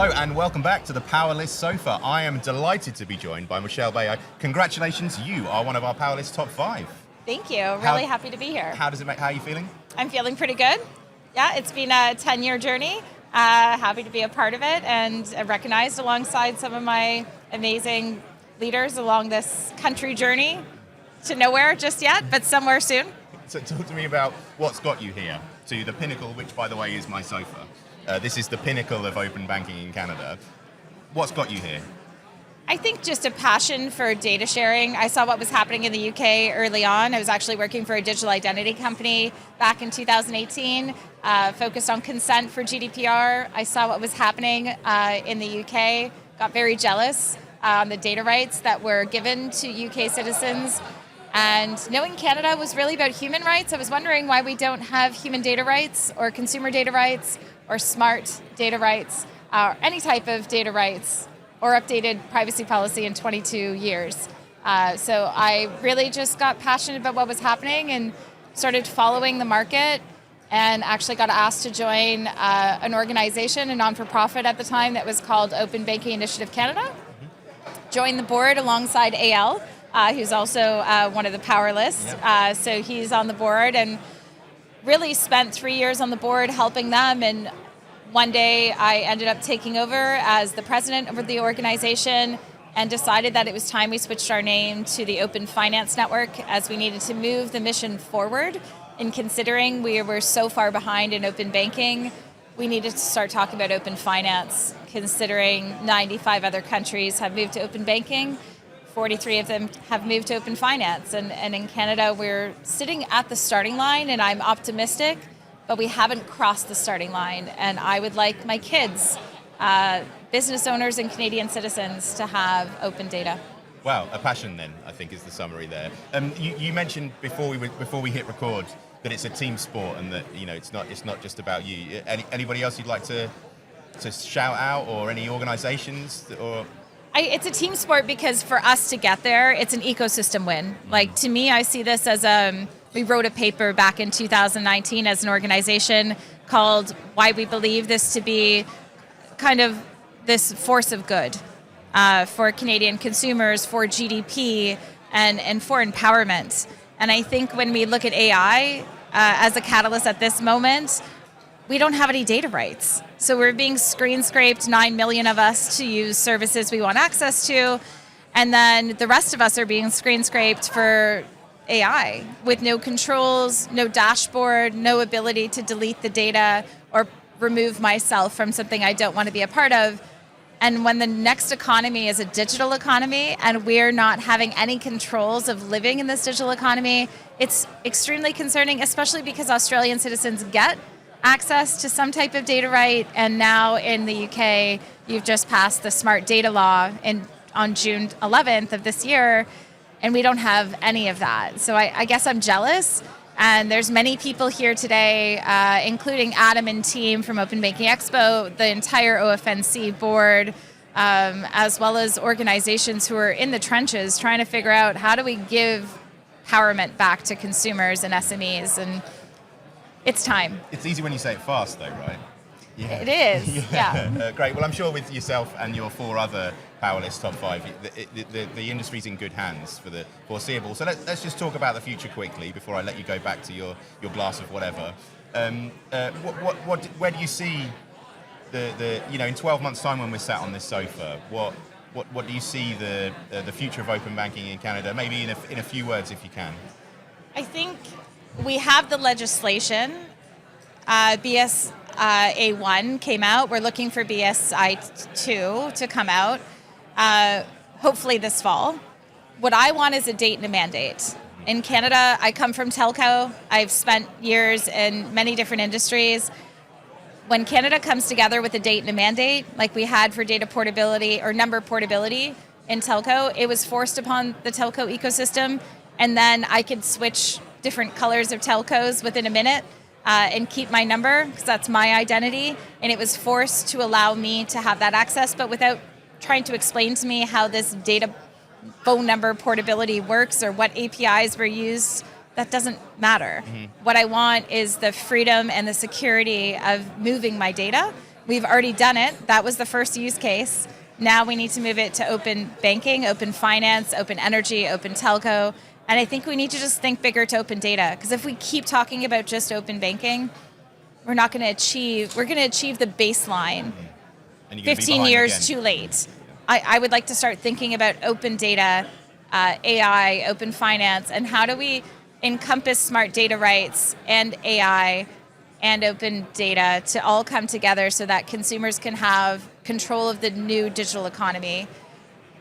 Hello and welcome back to the Powerlist Sofa. I am delighted to be joined by Michelle Beyo. Congratulations, you are one of our Powerlist top 5. Thank you. Really happy to be here. How are you feeling? I'm feeling pretty good. Yeah, it's been a 10-year journey. Happy to be a part of it and recognized alongside some of my amazing leaders along this country journey to nowhere just yet, but somewhere soon. So talk to me about what's got you here to the pinnacle, which by the way is my sofa. This is the pinnacle of open banking in Canada. What's got you here? I think just a passion for data sharing. I saw what was happening in the UK early on. I was actually working for a digital identity company back in 2018, focused on consent for GDPR. I saw what was happening in the UK, got very jealous on the data rights that were given to UK citizens. And knowing Canada was really about human rights, I was wondering why we don't have human data rights or consumer data rights or smart data rights or any type of data rights or updated privacy policy in 22 years. So I really just got passionate about what was happening and started following the market and actually got asked to join an organization, a non-for-profit at the time, that was called Open Banking Initiative Canada. Joined the board alongside AL, who's also one of the Powerlist. Yep. So he's on the board and really spent 3 years on the board helping them. And one day I ended up taking over as the president of the organization and decided that it was time we switched our name to the Open Finance Network, as we needed to move the mission forward. In considering we were so far behind in open banking, we needed to start talking about open finance, considering 95 other countries have moved to open banking. 43 of them have moved to open finance. And in Canada, we're sitting at the starting line, and I'm optimistic, but we haven't crossed the starting line. And I would like my kids, business owners and Canadian citizens, to have open data. Wow, a passion then, I think, is the summary there. You mentioned before we hit record that it's a team sport and that it's not just about you. Anybody else you'd like to shout out, or any organizations or? It's a team sport because for us to get there, it's an ecosystem win. Like, to me, I see this as we wrote a paper back in 2019 as an organization called Why We Believe This to Be kind of this force of good for Canadian consumers, for GDP, and for empowerment. And I think when we look at AI as a catalyst at this moment, we don't have any data rights. So we're being screen scraped, 9 million of us, to use services we want access to. And then the rest of us are being screen scraped for AI with no controls, no dashboard, no ability to delete the data or remove myself from something I don't want to be a part of. And when the next economy is a digital economy and we're not having any controls of living in this digital economy, it's extremely concerning, especially because Australian citizens get access to some type of data right, and now in the UK, you've just passed the smart data law on June 11th of this year, and we don't have any of that. So I guess I'm jealous, and there's many people here today, including Adam and team from Open Banking Expo, the entire OFNC board, as well as organizations who are in the trenches trying to figure out how do we give empowerment back to consumers and SMEs, and it's time. It's easy when you say it fast, though, right? Yeah. It is, yeah. Great. Well, I'm sure with yourself and your 4 other Powerlist top 5, the industry's in good hands for the foreseeable. So let's just talk about the future quickly before I let you go back to your glass of whatever. Where do you see in 12 months' time when we're sat on this sofa? What do you see the future of open banking in Canada? Maybe in a few words, if you can. I think we have the legislation. BSA1 came out. We're looking for BSI2 to come out, hopefully this fall. What I want is a date and a mandate. In Canada, I come from telco. I've spent years in many different industries. When Canada comes together with a date and a mandate, like we had for data portability or number portability in telco, it was forced upon the telco ecosystem, and then I could switch different colors of telcos within a minute and keep my number, because that's my identity. And it was forced to allow me to have that access, but without trying to explain to me how this data phone number portability works or what APIs were used. That doesn't matter. Mm-hmm. What I want is the freedom and the security of moving my data We've already done it. That was the first use case. Now we need to move it to open banking, open finance, open energy, open telco. And I think we need to just think bigger to open data. Because if we keep talking about just open banking, we're going to achieve the baseline And you're gonna be 15 behind years again. too late. I would like to start thinking about open data, AI, open finance, and how do we encompass smart data rights and AI and open data to all come together so that consumers can have control of the new digital economy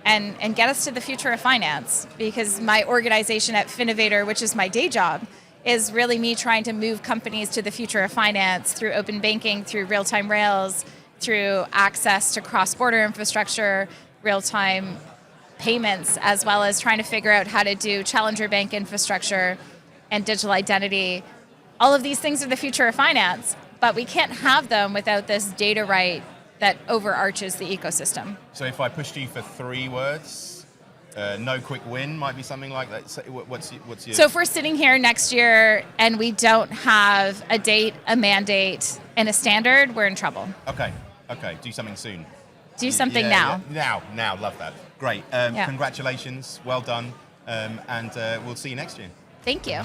and get us to the future of finance. Because my organization at Finavator, which is my day job, is really me trying to move companies to the future of finance through open banking, through real-time rails, through access to cross-border infrastructure, real-time payments, as well as trying to figure out how to do challenger bank infrastructure and digital identity. All of these things are the future of finance, but we can't have them without this data right that overarches the ecosystem. So if I pushed you for 3 words, no quick win might be something like that. So what's your? So if we're sitting here next year and we don't have a date, a mandate, and a standard, we're in trouble. Okay. Do something soon. Do something Yeah, now. yeah. Now. Love that. Great. Yeah. Congratulations. Well done. And we'll see you next year. Thank you.